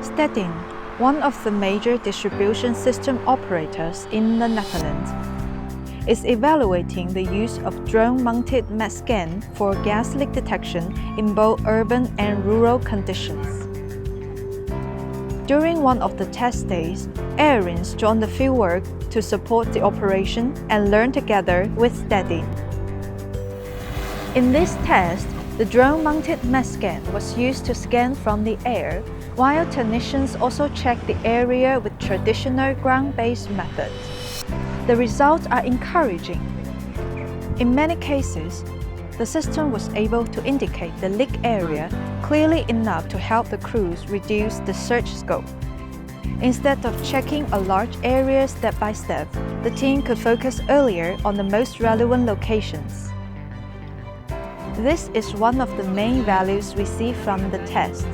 Stedin, one of the major distribution system operators in the Netherlands, is evaluating the use of drone-mounted METScan for gas leak detection in both urban and rural conditions. During one of the test days, AIRINS joined the fieldwork to support the operation and learn together with Stedin. In this test, the drone-mounted METScan was used to scan from the air, while technicians also checked the area with traditional ground-based methods. The results are encouraging. In many cases, the system was able to indicate the leak area clearly enough to help the crews reduce the search scope. Instead of checking a large area step by step, the team could focus earlier on the most relevant locations. This is one of the main values we see from the test.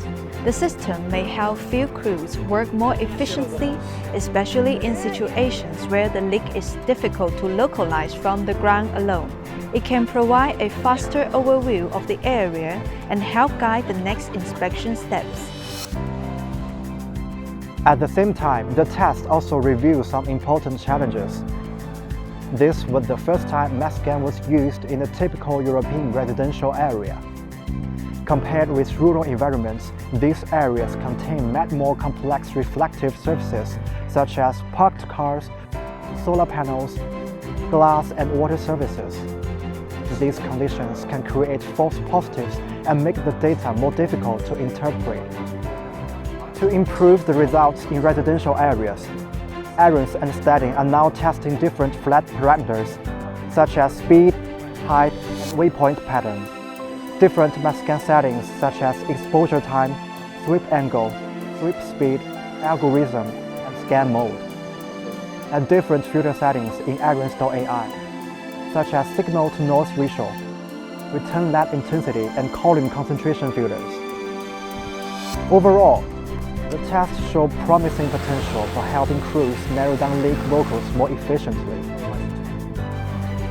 The system may help field crews work more efficiently, especially in situations where the leak is difficult to localize from the ground alone. It can provide a faster overview of the area and help guide the next inspection steps. At the same time, the test also reveals some important challenges. This was the first time METScan was used in a typical European residential area. Compared with rural environments, these areas contain much more complex reflective surfaces such as parked cars, solar panels, glass and water surfaces. These conditions can create false positives and make the data more difficult to interpret. To improve the results in residential areas, AIRINS and Stedin are now testing different flat parameters such as speed, height, and waypoint pattern. Different METScan settings such as exposure time, sweep angle, sweep speed, algorithm, and scan mode. And different filter settings in AIRINS.ai, such as signal-to-noise ratio, return lab intensity, and column concentration filters. Overall, the tests show promising potential for helping crews narrow down leak locals more efficiently.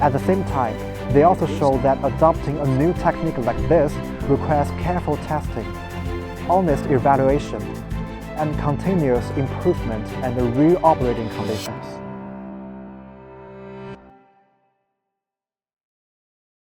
At the same time, they also show that adopting a new technique like this requires careful testing, honest evaluation, and continuous improvement under real operating conditions.